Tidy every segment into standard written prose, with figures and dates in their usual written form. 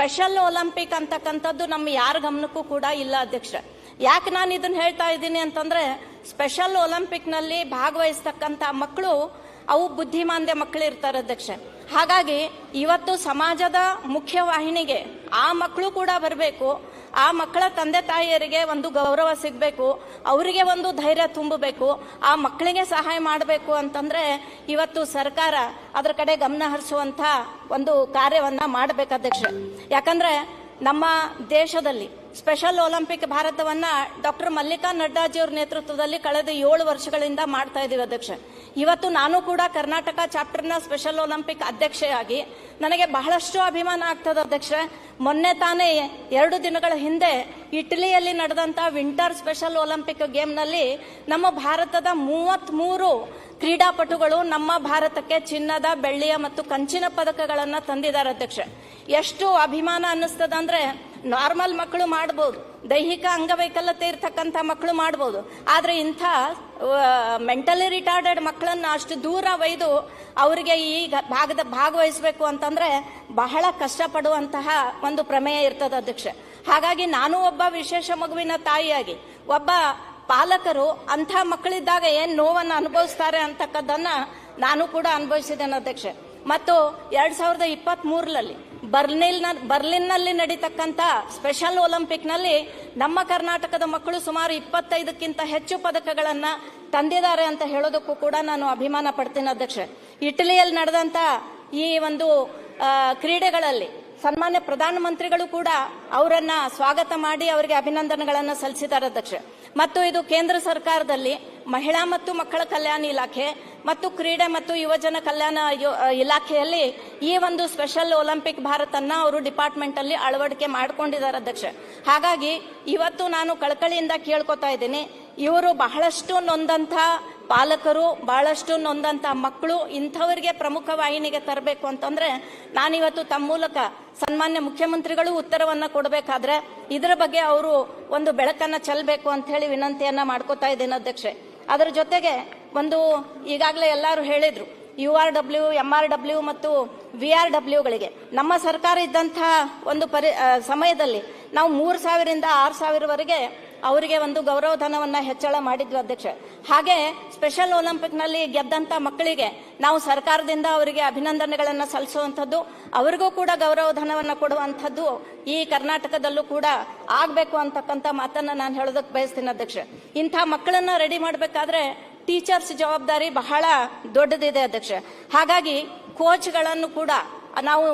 Special Olympic ಅಂತಕ್ಕಂಥದ್ದು ನಮ್ಮ ಯಾರ ಗಮನಕ್ಕೂ ಕೂಡ ಇಲ್ಲ ಅಧ್ಯಕ್ಷ. ಯಾಕೆ ನಾನು ಇದನ್ನ ಹೇಳ್ತಾ ಇದ್ದೀನಿ ಅಂತಂದ್ರೆ, ಸ್ಪೆಷಲ್ ಒಲಿಂಪಿಕ್ ನಲ್ಲಿ ಭಾಗವಹಿಸ್ತಕ್ಕಂಥ ಮಕ್ಕಳು ಅವು ಬುದ್ಧಿಮಾಂದ್ಯ ಮಕ್ಕಳು ಇರ್ತಾರೆ ಅಧ್ಯಕ್ಷ. ಹಾಗಾಗಿ ಇವತ್ತು ಸಮಾಜದ ಮುಖ್ಯವಾಹಿನಿಗೆ ಆ ಮಕ್ಕಳು ಕೂಡ ಬರಬೇಕು. ಆ ಮಕ್ಕಳ ತಂದೆ ತಾಯಿಯರಿಗೆ ಒಂದು ಗೌರವ ಸಿಗಬೇಕು, ಅವರಿಗೆ ಒಂದು ಧೈರ್ಯ ತುಂಬಬೇಕು, ಆ ಮಕ್ಕಳಿಗೆ ಸಹಾಯ ಮಾಡಬೇಕು ಅಂತಂದ್ರೆ ಇವತ್ತು ಸರ್ಕಾರ ಅದರ ಕಡೆ ಗಮನ ಹರಿಸುವಂತ ಒಂದು ಕಾರ್ಯವನ್ನ ಮಾಡಬೇಕು ಅಧ್ಯಕ್ಷ. ಯಾಕಂದ್ರೆ ನಮ್ಮ ದೇಶದಲ್ಲಿ ಸ್ಪೆಷಲ್ ಒಲಿಂಪಿಕ್ ಭಾರತವನ್ನ ಡಾಕ್ಟರ್ ಮಲ್ಲಿಕಾ ನಡ್ಡಾಜಿಯವರ ನೇತೃತ್ವದಲ್ಲಿ ಕಳೆದ 7 ವರ್ಷಗಳಿಂದ ಮಾಡ್ತಾ ಇದೀವಿ ಅಧ್ಯಕ್ಷ. ಇವತ್ತು ನಾನು ಕೂಡ ಕರ್ನಾಟಕ ಚಾಪ್ಟರ್ನ ಸ್ಪೆಷಲ್ ಒಲಿಂಪಿಕ್ ಅಧ್ಯಕ್ಷೆಯಾಗಿ ನನಗೆ ಬಹಳಷ್ಟು ಅಭಿಮಾನ ಆಗ್ತದೆ ಅಧ್ಯಕ್ಷ. ಮೊನ್ನೆ ತಾನೇ 2 ದಿನಗಳ ಹಿಂದೆ ಇಟಲಿಯಲ್ಲಿ ನಡೆದಂತ ವಿಂಟರ್ ಸ್ಪೆಷಲ್ ಒಲಿಂಪಿಕ್ ಗೇಮ್ನಲ್ಲಿ ನಮ್ಮ ಭಾರತದ 33 ಕ್ರೀಡಾಪಟುಗಳು ನಮ್ಮ ಭಾರತಕ್ಕೆ ಚಿನ್ನದ, ಬೆಳ್ಳಿಯ ಮತ್ತು ಕಂಚಿನ ಪದಕಗಳನ್ನ ತಂದಿದ್ದಾರೆ ಅಧ್ಯಕ್ಷ. ಎಷ್ಟು ಅಭಿಮಾನ ಅನ್ನಿಸ್ತದ ಅಂದ್ರೆ, ನಾರ್ಮಲ್ ಮಕ್ಕಳು ಮಾಡಬಹುದು, ದೈಹಿಕ ಅಂಗವೈಕಲ್ಯತೆ ಇರ್ತಕ್ಕಂಥ ಮಕ್ಕಳು ಮಾಡಬಹುದು, ಆದ್ರೆ ಇಂಥ ಮೆಂಟಲಿ ರಿಟಾರ್ಡೆಡ್ ಮಕ್ಕಳನ್ನ ಅಷ್ಟು ದೂರ ಒಯ್ದು ಅವರಿಗೆ ಈ ಭಾಗವಹಿಸಬೇಕು ಅಂತಂದ್ರೆ ಬಹಳ ಕಷ್ಟಪಡುವಂತಹ ಒಂದು ಪ್ರಮೇಯ ಇರ್ತದೆ ಅಧ್ಯಕ್ಷ. ಹಾಗಾಗಿ ನಾನು ಒಬ್ಬ ವಿಶೇಷ ಮಗುವಿನ ತಾಯಿಯಾಗಿ, ಒಬ್ಬ ಪಾಲಕರು ಅಂಥ ಮಕ್ಕಳಿದ್ದಾಗ ಏನ್ ನೋವನ್ನು ಅನುಭವಿಸ್ತಾರೆ ಅಂತಕ್ಕದ್ದನ್ನ ನಾನು ಕೂಡ ಅನುಭವಿಸಿದ್ದೇನೆ ಅಧ್ಯಕ್ಷ. ಮತ್ತು 2023ರಲ್ಲಿ ಬರ್ಲಿನ್ನಲ್ಲಿ ನಡೀತಕ್ಕಂಥ ಸ್ಪೆಷಲ್ ಒಲಿಂಪಿಕ್ ನಲ್ಲಿ ನಮ್ಮ ಕರ್ನಾಟಕದ ಮಕ್ಕಳು ಸುಮಾರು 25ಕ್ಕಿಂತ ಹೆಚ್ಚು ಪದಕಗಳನ್ನ ತಂದಿದ್ದಾರೆ ಅಂತ ಹೇಳೋದಕ್ಕೂ ಕೂಡ ನಾನು ಅಭಿಮಾನ ಪಡ್ತೀನಿ ಅಧ್ಯಕ್ಷ. ಇಟಲಿಯಲ್ಲಿ ನಡೆದಂತ ಈ ಒಂದು ಕ್ರೀಡೆಗಳಲ್ಲಿ ಸನ್ಮಾನ್ಯ ಪ್ರಧಾನಮಂತ್ರಿಗಳು ಕೂಡ ಅವರನ್ನ ಸ್ವಾಗತ ಮಾಡಿ ಅವರಿಗೆ ಅಭಿನಂದನೆಗಳನ್ನು ಸಲ್ಲಿಸಿದ್ದಾರೆ ಅಧ್ಯಕ್ಷ. ಮತ್ತು ಇದು ಕೇಂದ್ರ ಸರ್ಕಾರದಲ್ಲಿ ಮಹಿಳಾ ಮತ್ತು ಮಕ್ಕಳ ಕಲ್ಯಾಣ ಇಲಾಖೆ ಮತ್ತು ಕ್ರೀಡೆ ಮತ್ತು ಯುವಜನ ಕಲ್ಯಾಣ ಇಲಾಖೆಯಲ್ಲಿ ಈ ಒಂದು ಸ್ಪೆಷಲ್ ಒಲಿಂಪಿಕ್ ಭಾರತನ್ನ ಅವರು ಡಿಪಾರ್ಟ್ಮೆಂಟ್ ಅಲ್ಲಿ ಅಳವಡಿಕೆ ಮಾಡಿಕೊಂಡಿದ್ದಾರೆ ಅಧ್ಯಕ್ಷ. ಹಾಗಾಗಿ ಇವತ್ತು ನಾನು ಕಳಕಳಿಯಿಂದ ಕೇಳ್ಕೊತಾ ಇದ್ದೀನಿ, ಇವರು ಬಹಳಷ್ಟು ನೊಂದಂತ ಪಾಲಕರು, ಬಹಳಷ್ಟು ನೊಂದಂತ ಮಕ್ಕಳು, ಇಂಥವರಿಗೆ ಪ್ರಮುಖ ವಾಹಿನಿಗೆ ತರಬೇಕು ಅಂತಂದ್ರೆ ನಾನಿವತ್ತು ತಮ್ಮ ಮೂಲಕ ಸನ್ಮಾನ್ಯ ಮುಖ್ಯಮಂತ್ರಿಗಳು ಉತ್ತರವನ್ನ ಕೊಡಬೇಕಾದ್ರೆ ಇದರ ಬಗ್ಗೆ ಅವರು ಒಂದು ಬೆಳಕನ್ನ ಚೆಲ್ಲಬೇಕು ಅಂತ ಹೇಳಿ ವಿನಂತಿಯನ್ನ ಮಾಡ್ಕೋತಾ ಇದ್ದೇನೆ ಅಧ್ಯಕ್ಷೆ. ಅದರ ಜೊತೆಗೆ ಒಂದು ಈಗಾಗಲೇ ಎಲ್ಲರೂ ಹೇಳಿದ್ರು, URW, MRW ಮತ್ತು VRWಗಳಿಗೆ ನಮ್ಮ ಸರ್ಕಾರ ಇದ್ದಂತಹ ಒಂದು ಸಮಯದಲ್ಲಿ ನಾವು 3,000ರಿಂದ 6,000ವರೆಗೆ ಅವರಿಗೆ ಒಂದು ಗೌರವಧನವನ್ನ ಹೆಚ್ಚಳ ಮಾಡಿದ್ವಿ ಅಧ್ಯಕ್ಷ. ಹಾಗೆ ಸ್ಪೆಷಲ್ ಒಲಿಂಪಿಕ್ ನಲ್ಲಿ ಗೆದ್ದಂತ ಮಕ್ಕಳಿಗೆ ನಾವು ಸರ್ಕಾರದಿಂದ ಅವರಿಗೆ ಅಭಿನಂದನೆಗಳನ್ನ ಸಲ್ಲಿಸುವಂತದ್ದು, ಅವರಿಗೂ ಕೂಡ ಗೌರವಧನವನ್ನ ಕೊಡುವಂತದ್ದು ಈ ಕರ್ನಾಟಕದಲ್ಲೂ ಕೂಡ ಆಗ್ಬೇಕು ಅಂತಕ್ಕಂಥ ಮಾತನ್ನ ನಾನು ಹೇಳೋದಕ್ಕೆ ಬಯಸ್ತೀನಿ ಅಧ್ಯಕ್ಷ. ಇಂಥ ಮಕ್ಕಳನ್ನ ರೆಡಿ ಮಾಡಬೇಕಾದ್ರೆ ಟೀಚರ್ಸ್ ಜವಾಬ್ದಾರಿ ಬಹಳ ದೊಡ್ಡದಿದೆ ಅಧ್ಯಕ್ಷ. ಹಾಗಾಗಿ ಕೋಚ್ಗಳನ್ನು ಕೂಡ ನಾವು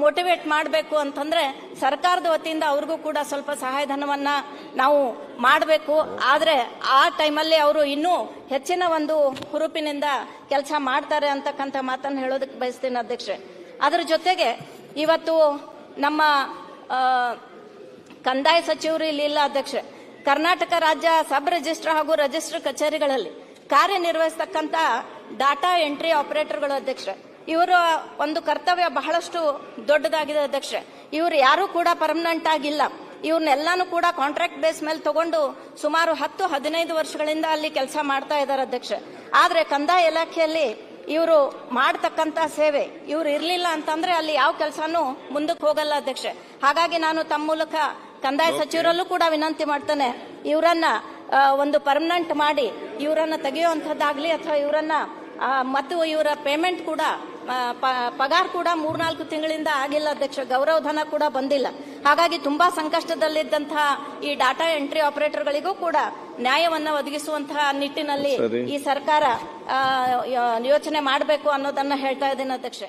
ಮೋಟಿವೇಟ್ ಮಾಡಬೇಕು ಅಂತಂದ್ರೆ ಸರ್ಕಾರದ ವತಿಯಿಂದ ಅವ್ರಿಗೂ ಕೂಡ ಸ್ವಲ್ಪ ಸಹಾಯಧನವನ್ನ ನಾವು ಮಾಡಬೇಕು. ಆದ್ರೆ ಆ ಟೈಮಲ್ಲಿ ಅವರು ಇನ್ನೂ ಹೆಚ್ಚಿನ ಒಂದು ಹುರುಪಿನಿಂದ ಕೆಲಸ ಮಾಡ್ತಾರೆ ಅಂತಕ್ಕಂಥ ಮಾತನ್ನು ಹೇಳೋದಕ್ಕೆ ಬಯಸ್ತೀನಿ ಅಧ್ಯಕ್ಷೆ. ಅದರ ಜೊತೆಗೆ ಇವತ್ತು ನಮ್ಮ ಕಂದಾಯ ಸಚಿವರು ಇಲ್ಲಿ ಇಲ್ಲ ಅಧ್ಯಕ್ಷ. ಕರ್ನಾಟಕ ರಾಜ್ಯ ಸಬ್ ರಿಜಿಸ್ಟ್ರಾರ್ ಹಾಗೂ ರಿಜಿಸ್ಟರ್ ಕಚೇರಿಗಳಲ್ಲಿ ಕಾರ್ಯನಿರ್ವಹಿಸತಕ್ಕಂಥ ಡಾಟಾ ಎಂಟ್ರಿ ಆಪರೇಟರ್ಗಳು ಅಧ್ಯಕ್ಷ, ಇವರ ಒಂದು ಕರ್ತವ್ಯ ಬಹಳಷ್ಟು ದೊಡ್ಡದಾಗಿದೆ ಅಧ್ಯಕ್ಷ. ಇವರು ಯಾರು ಕೂಡ ಪರ್ಮನೆಂಟ್ ಆಗಿಲ್ಲ, ಇವ್ರನ್ನೆಲ್ಲಾನು ಕೂಡ ಕಾಂಟ್ರಾಕ್ಟ್ ಬೇಸ್ ಮೇಲೆ ತಗೊಂಡು ಸುಮಾರು 10-15 ವರ್ಷಗಳಿಂದ ಅಲ್ಲಿ ಕೆಲಸ ಮಾಡ್ತಾ ಇದ್ದಾರೆ ಅಧ್ಯಕ್ಷ. ಆದ್ರೆ ಕಂದಾಯ ಇಲಾಖೆಯಲ್ಲಿ ಇವರು ಮಾಡತಕ್ಕಂತ ಸೇವೆ ಇವ್ರು ಇರ್ಲಿಲ್ಲ ಅಂತಂದ್ರೆ ಅಲ್ಲಿ ಯಾವ ಕೆಲಸನೂ ಮುಂದಕ್ಕೆ ಹೋಗಲ್ಲ ಅಧ್ಯಕ್ಷ. ಹಾಗಾಗಿ ನಾನು ತಮ್ಮ ಮೂಲಕ ಕಂದಾಯ ಸಚಿವರಲ್ಲೂ ಕೂಡ ವಿನಂತಿ ಮಾಡ್ತೇನೆ, ಇವರನ್ನ ಒಂದು ಪರ್ಮನೆಂಟ್ ಮಾಡಿ ಇವರನ್ನ ತೆಗೆಯುವಂತದ್ದಾಗ್ಲಿ ಅಥವಾ ಇವರನ್ನ ಮತ್ತು ಇವರ ಪೇಮೆಂಟ್ ಕೂಡ ಪಗಾರ ಕೂಡ 3-4 ತಿಂಗಳಿಂದ ಆಗಿಲ್ಲ ಅಧ್ಯಕ್ಷ, ಗೌರವಧನ ಕೂಡ ಬಂದಿಲ್ಲ. ಹಾಗಾಗಿ ತುಂಬಾ ಸಂಕಷ್ಟದಲ್ಲಿದ್ದಂತಹ ಈ ಡಾಟಾ ಎಂಟ್ರಿ ಆಪರೇಟರ್ಗಳಿಗೂ ಕೂಡ ನ್ಯಾಯವನ್ನ ಒದಗಿಸುವಂತಹ ನಿಟ್ಟಿನಲ್ಲಿ ಈ ಸರ್ಕಾರ ಯೋಚನೆ ಮಾಡಬೇಕು ಅನ್ನೋದನ್ನ ಹೇಳ್ತಾ ಇದ್ದೀನಿ ಅಧ್ಯಕ್ಷ.